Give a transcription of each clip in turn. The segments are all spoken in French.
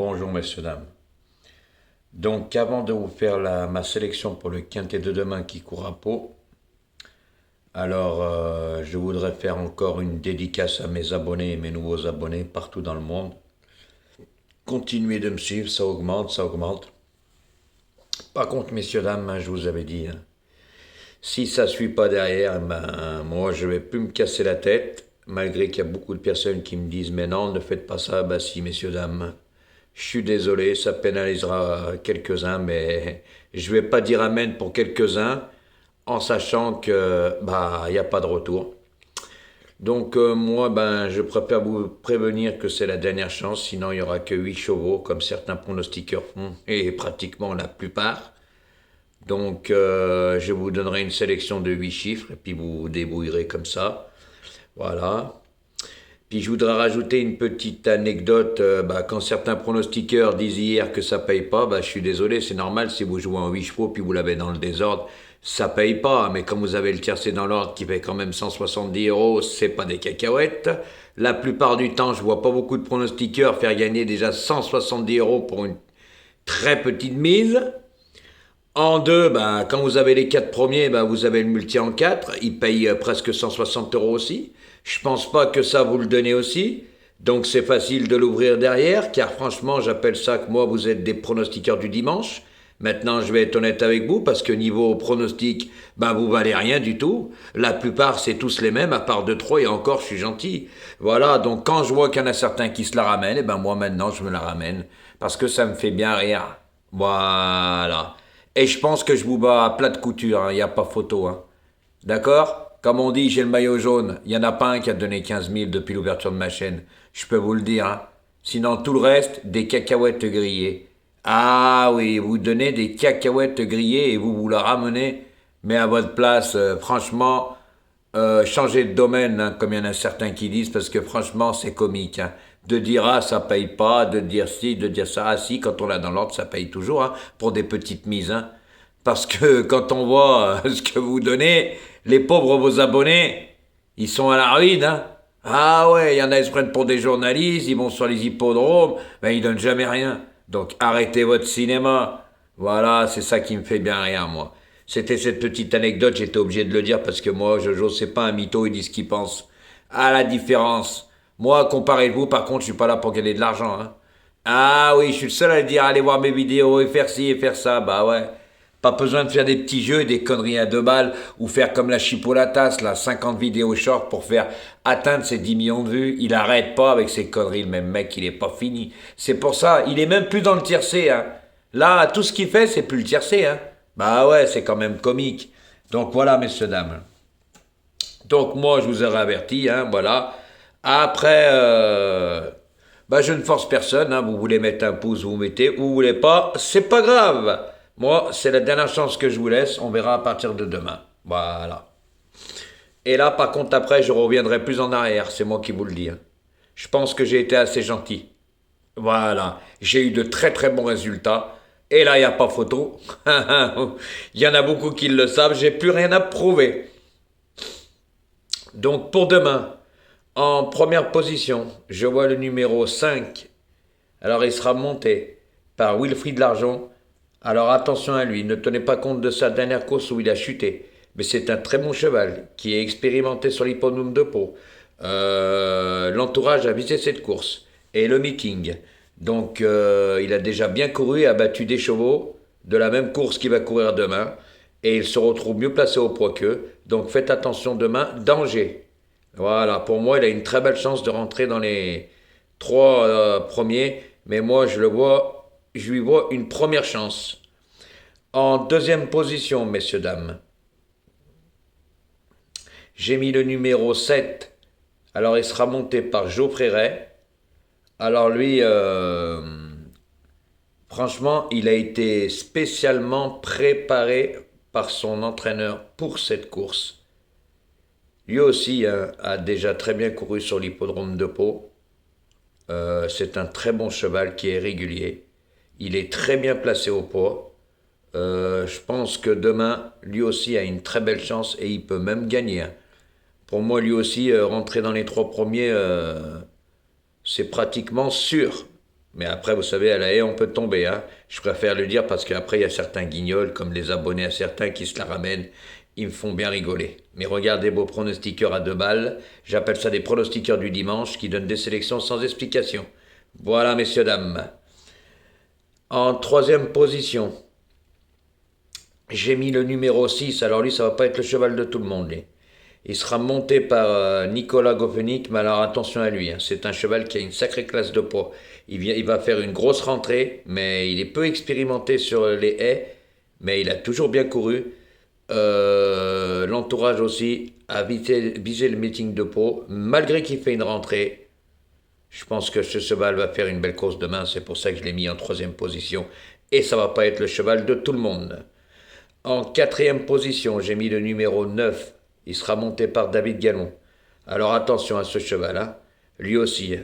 Bonjour messieurs, dames. Donc avant de vous faire ma sélection pour le quintet de demain qui court à Pau, je voudrais faire encore une dédicace à mes abonnés et mes nouveaux abonnés partout dans le monde. Continuez de me suivre, ça augmente, ça augmente. Par contre messieurs, dames, je vous avais dit, si ça ne suit pas derrière, moi je vais plus me casser la tête, malgré qu'il y a beaucoup de personnes qui me disent mais non, ne faites pas ça, bah si messieurs, dames. Je suis désolé, ça pénalisera quelques-uns, mais je vais pas dire amen pour quelques-uns, en sachant que il n'y a pas de retour. Donc moi, je préfère vous prévenir que c'est la dernière chance, sinon il n'y aura que 8 chevaux, comme certains pronostiqueurs font, et pratiquement la plupart. Donc je vous donnerai une sélection de 8 chiffres, et puis vous vous débrouillerez comme ça. Voilà. Puis je voudrais rajouter une petite anecdote. Quand certains pronostiqueurs disent hier que ça paye pas, je suis désolé, c'est normal si vous jouez en 8 chevaux puis vous l'avez dans le désordre, ça paye pas. Mais comme vous avez le tiercé dans l'ordre qui fait quand même 170 €, c'est pas des cacahuètes. La plupart du temps, je vois pas beaucoup de pronostiqueurs faire gagner déjà 170 € pour une très petite mise. En deux, quand vous avez les 4 premiers, vous avez le multi en 4. Il paye presque 160 € aussi. Je pense pas que ça vous le donnez aussi. Donc c'est facile de l'ouvrir derrière, car franchement, j'appelle ça que moi, vous êtes des pronostiqueurs du dimanche. Maintenant, je vais être honnête avec vous, parce que niveau pronostic, vous valez rien du tout. La plupart, c'est tous les mêmes, à part 2-3, et encore, je suis gentil. Voilà, donc quand je vois qu'il y en a certains qui se la ramènent, moi maintenant, je me la ramène, parce que ça me fait bien rire. Voilà. Et je pense que je vous bats à plat de couture, il n'y a pas photo. D'accord? Comme on dit, j'ai le maillot jaune. Il n'y en a pas un qui a donné 15 000 depuis l'ouverture de ma chaîne. Je peux vous le dire. Sinon, tout le reste, des cacahuètes grillées. Ah oui, vous donnez des cacahuètes grillées et vous la ramenez. Mais à votre place, franchement, changez de domaine, comme il y en a certains qui disent, parce que franchement, c'est comique. De dire ah ça paye pas, de dire si, de dire ça, ah si, quand on l'a dans l'ordre, ça paye toujours, pour des petites mises. Parce que quand on voit ce que vous donnez, les pauvres vos abonnés, ils sont à la ruine. Ah ouais, il y en a, ils se prennent pour des journalistes, ils vont sur les hippodromes, ils donnent jamais rien. Donc arrêtez votre cinéma. Voilà, c'est ça qui me fait bien rire, moi. C'était cette petite anecdote, j'étais obligé de le dire parce que moi, Jojo, c'est pas un mytho, il dit ce qu'il pense. À la différence. Moi, comparé de vous, par contre, je suis pas là pour gagner de l'argent. Ah oui, je suis le seul à le dire, allez voir mes vidéos et faire ci et faire ça. Bah ouais. Pas besoin de faire des petits jeux et des conneries à 2 balles ou faire comme la chipolatas, là, 50 vidéos short pour faire atteindre ses 10 millions de vues. Il arrête pas avec ses conneries, le même mec, il est pas fini. C'est pour ça, il est même plus dans le tiercé. Là, tout ce qu'il fait, c'est plus le tiercé. Bah ouais, c'est quand même comique. Donc voilà, messieurs, dames. Donc moi, je vous ai averti, voilà. Après, je ne force personne. Vous voulez mettre un pouce, vous mettez. Vous voulez pas, c'est pas grave. Moi, c'est la dernière chance que je vous laisse. On verra à partir de demain. Voilà. Et là, par contre, après, je reviendrai plus en arrière. C'est moi qui vous le dis. Je pense que j'ai été assez gentil. Voilà. J'ai eu de très très bons résultats. Et là, il n'y a pas photo. Il y en a beaucoup qui le savent. J'ai plus rien à prouver. Donc, pour demain, en première position, je vois le numéro 5. Alors, il sera monté par Wilfried Largent. Alors attention à lui, ne tenez pas compte de sa dernière course où il a chuté. Mais c'est un très bon cheval qui est expérimenté sur l'hippodrome de Pau. L'entourage a visé cette course et le meeting. Donc il a déjà bien couru et a battu des chevaux de la même course qu'il va courir demain. Et il se retrouve mieux placé au poids qu'eux. Donc faites attention demain, danger. Voilà, pour moi il a une très belle chance de rentrer dans les 3 premiers. Mais moi je lui vois une première chance. En deuxième position, messieurs, dames, j'ai mis le numéro 7. Alors, il sera monté par Geoffrey Ray. Alors, lui, franchement, il a été spécialement préparé par son entraîneur pour cette course. Lui aussi a déjà très bien couru sur l'hippodrome de Pau. C'est un très bon cheval qui est régulier. Il est très bien placé au poids. Je pense que demain, lui aussi a une très belle chance et il peut même gagner. Pour moi, lui aussi, rentrer dans les 3 premiers, c'est pratiquement sûr. Mais après, vous savez, à la haie, on peut tomber. Hein. Je préfère le dire parce qu'après, il y a certains guignols, comme les abonnés à certains, qui se la ramènent. Ils me font bien rigoler. Mais regardez vos pronostiqueurs à 2 balles. J'appelle ça des pronostiqueurs du dimanche qui donnent des sélections sans explication. Voilà, messieurs, dames. En troisième position, j'ai mis le numéro 6. Alors lui, ça va pas être le cheval de tout le monde, lui. Il sera monté par Nicolas Goffenick, mais alors attention à lui, hein. C'est un cheval qui a une sacrée classe de poids. Il va faire une grosse rentrée, mais il est peu expérimenté sur les haies, mais il a toujours bien couru. L'entourage aussi a visé le meeting de Pau, malgré qu'il fait une rentrée. Je pense que ce cheval va faire une belle course demain, c'est pour ça que je l'ai mis en troisième position. Et ça va pas être le cheval de tout le monde. En quatrième position, j'ai mis le numéro 9. Il sera monté par David Gallon. Alors attention à ce cheval, hein. Lui aussi.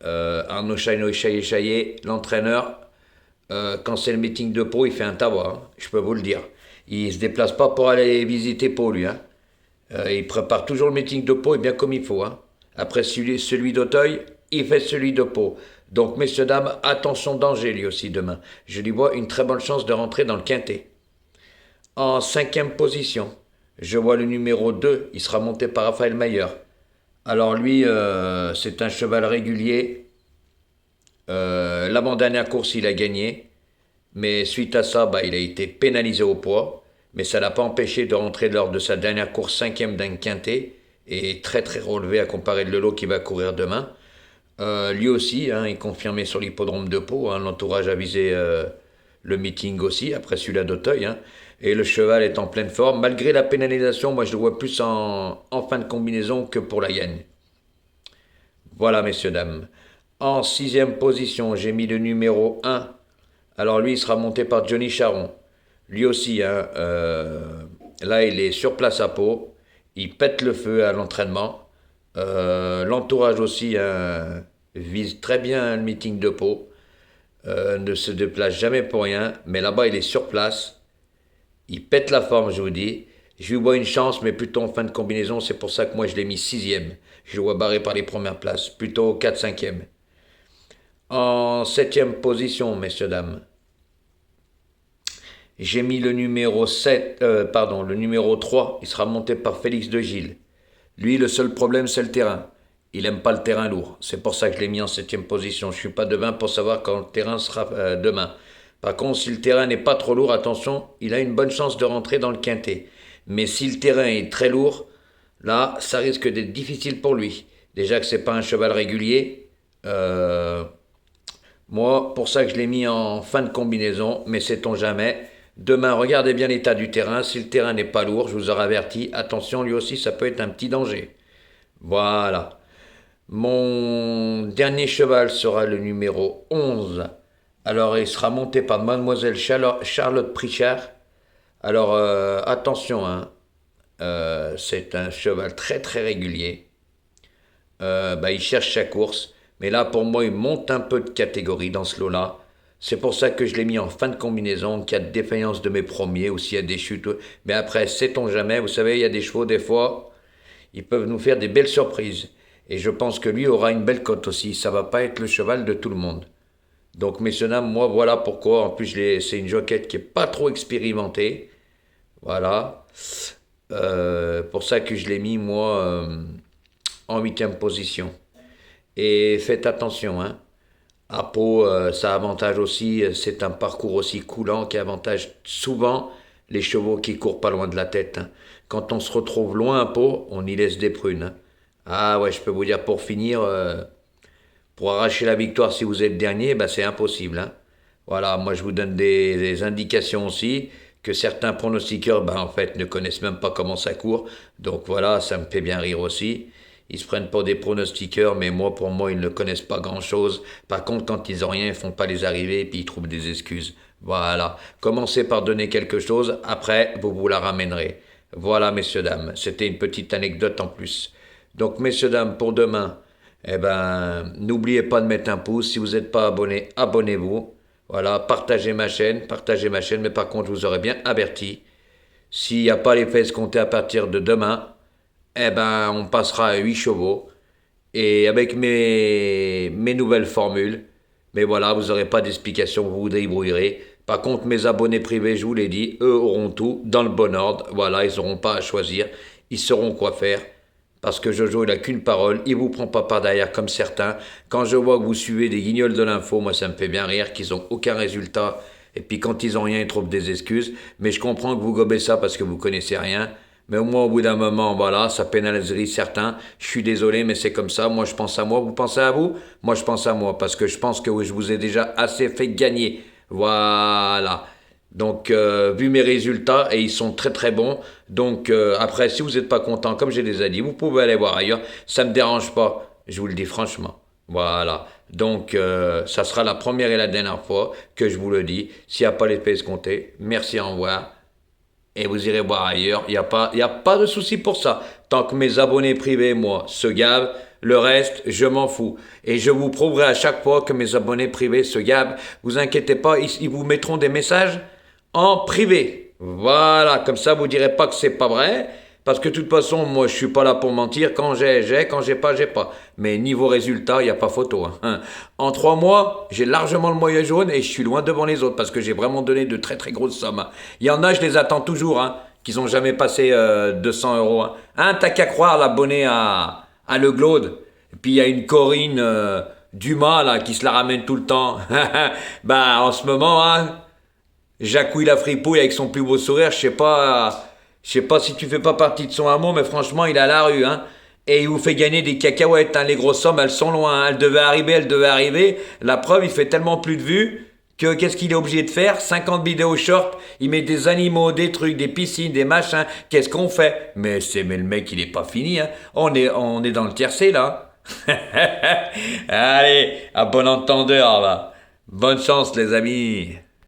Arnaud Chaillé, l'entraîneur, quand c'est le meeting de Pau, il fait un tabac, hein, je peux vous le dire. Il se déplace pas pour aller visiter Pau, lui. Hein. Il prépare toujours le meeting de Pau et bien comme il faut. Hein. Après celui d'Auteuil, il fait celui de Pau. Donc, messieurs, dames, attention danger lui aussi demain. Je lui vois une très bonne chance de rentrer dans le quintet. En cinquième position, je vois le numéro 2, il sera monté par Raphaël Mayer. Alors lui, c'est un cheval régulier. L'avant-dernière course, il a gagné. Mais suite à ça, il a été pénalisé au poids. Mais ça l'a pas empêché de rentrer lors de sa dernière course cinquième d'un quintet. Et très très relevé à comparer de Lelo qui va courir demain. Lui aussi, hein, il confirmait sur l'hippodrome de Pau. Hein, l'entourage a visé le meeting aussi, après celui-là d'Auteuil. Hein. Et le cheval est en pleine forme. Malgré la pénalisation, moi je le vois plus en fin de combinaison que pour la gagne. Voilà, messieurs, dames. En sixième position, j'ai mis le numéro 1. Alors lui, il sera monté par Johnny Charon. Lui aussi, hein, là, il est sur place à Pau. Il pète le feu à l'entraînement. L'entourage aussi hein, vise très bien le meeting de Pau. Ne se déplace jamais pour rien. Mais là-bas, il est sur place. Il pète la forme, je vous dis. Je lui vois une chance, mais plutôt en fin de combinaison. C'est pour ça que moi, je l'ai mis sixième. Je le vois barré par les premières places. Plutôt 4-5e. En septième position, messieurs, dames, j'ai mis le numéro 7, le numéro 3. Il sera monté par Félix de Gilles. Lui, le seul problème, c'est le terrain. Il n'aime pas le terrain lourd. C'est pour ça que je l'ai mis en septième position. Je ne suis pas devin pour savoir quand le terrain sera demain. Par contre, si le terrain n'est pas trop lourd, attention, il a une bonne chance de rentrer dans le quintet. Mais si le terrain est très lourd, là, ça risque d'être difficile pour lui. Déjà que c'est pas un cheval régulier. Moi, pour ça que je l'ai mis en fin de combinaison, mais sait-on jamais. Demain, regardez bien l'état du terrain. Si le terrain n'est pas lourd, je vous aurais averti. Attention, lui aussi, ça peut être un petit danger. Voilà. Mon dernier cheval sera le numéro 11. Alors, il sera monté par Mademoiselle Charlotte Prichard. Alors, attention, hein. C'est un cheval très très régulier. Il cherche sa course. Mais là, pour moi, il monte un peu de catégorie dans ce lot-là. C'est pour ça que je l'ai mis en fin de combinaison, en cas de défaillance de mes premiers, ou s'il y a des chutes. Mais après, sait-on jamais, vous savez, il y a des chevaux, des fois, ils peuvent nous faire des belles surprises. Et je pense que lui aura une belle cote aussi. Ça va pas être le cheval de tout le monde. Donc, messieurs, dames, moi, voilà pourquoi. En plus, c'est une joquette qui est pas trop expérimentée. Voilà. Pour ça que je l'ai mis, moi, en huitième position. Et faites attention, hein. À Pau, ça avantage aussi, c'est un parcours aussi coulant qui avantage souvent les chevaux qui courent pas loin de la tête. Hein. Quand on se retrouve loin à Pau, on y laisse des prunes. Hein. Ah ouais, je peux vous dire pour finir, pour arracher la victoire si vous êtes dernier, c'est impossible. Hein. Voilà, moi je vous donne des indications aussi que certains pronostiqueurs, en fait, ne connaissent même pas comment ça court. Donc voilà, ça me fait bien rire aussi. Ils se prennent pour des pronostiqueurs, mais pour moi, ils ne connaissent pas grand-chose. Par contre, quand ils ont rien, ils font pas les arrivées et puis ils trouvent des excuses. Voilà. Commencez par donner quelque chose, après, vous la ramènerez. Voilà, messieurs, dames. C'était une petite anecdote en plus. Donc, messieurs, dames, pour demain, n'oubliez pas de mettre un pouce. Si vous n'êtes pas abonné, abonnez-vous. Voilà, partagez ma chaîne, mais par contre, je vous aurais bien averti. S'il n'y a pas les fesses comptées à partir de demain, on passera à 8 chevaux. Et avec mes nouvelles formules, Mais voilà, vous n'aurez pas d'explication, vous vous débrouillerez. Par contre, mes abonnés privés, je vous l'ai dit, eux auront tout dans le bon ordre. Voilà, ils n'auront pas à choisir. Ils sauront quoi faire. Parce que Jojo, il n'a qu'une parole. Il ne vous prend pas par derrière comme certains. Quand je vois que vous suivez des guignols de l'info, moi, ça me fait bien rire qu'ils n'ont aucun résultat. Et puis quand ils n'ont rien, ils trouvent des excuses. Mais je comprends que vous gobez ça parce que vous connaissez rien. Mais au moins, au bout d'un moment, voilà, ça pénaliserait certains. Je suis désolé, mais c'est comme ça. Moi, je pense à moi. Vous pensez à vous? Moi, je pense à moi. Parce que je pense que je vous ai déjà assez fait gagner. Voilà. Donc, vu mes résultats, et ils sont très très bons. Donc, après, si vous n'êtes pas content, comme je les ai dit, vous pouvez aller voir ailleurs. Ça ne me dérange pas. Je vous le dis franchement. Voilà. Donc, ça sera la première et la dernière fois que je vous le dis. S'il n'y a pas l'effet escompté, merci, au revoir. Et vous irez voir ailleurs. Il y a pas de souci pour ça. Tant que mes abonnés privés, moi, se gavent, le reste, je m'en fous. Et je vous prouverai à chaque fois que mes abonnés privés se gavent. Vous inquiétez pas, ils vous mettront des messages en privé. Voilà, comme ça, vous direz pas que c'est pas vrai. Parce que de toute façon, moi, je suis pas là pour mentir. Quand j'ai. Quand j'ai pas, j'ai pas. Mais niveau résultat, il n'y a pas photo. Hein. En 3 mois, j'ai largement le maillot jaune et je suis loin devant les autres parce que j'ai vraiment donné de très très grosses sommes. Il y en a, je les attends toujours, qu'ils ont jamais passé 200 euros. T'as qu'à croire l'abonné à Le Glaude. Et puis il y a une Corinne Dumas là qui se la ramène tout le temps. Bah en ce moment, Jacouille la fripouille avec son plus beau sourire, je sais pas si tu fais pas partie de son amour, mais franchement, il est à la rue, Et il vous fait gagner des cacahuètes, Les grosses sommes, elles sont loin, Elles devaient arriver. La preuve, il fait tellement plus de vues que qu'est-ce qu'il est obligé de faire? 50 vidéos short, il met des animaux, des trucs, des piscines, des machins. Qu'est-ce qu'on fait? Mais le mec, il est pas fini, On est dans le tiercé, là. Allez, à bon entendeur, là. Bonne chance, les amis.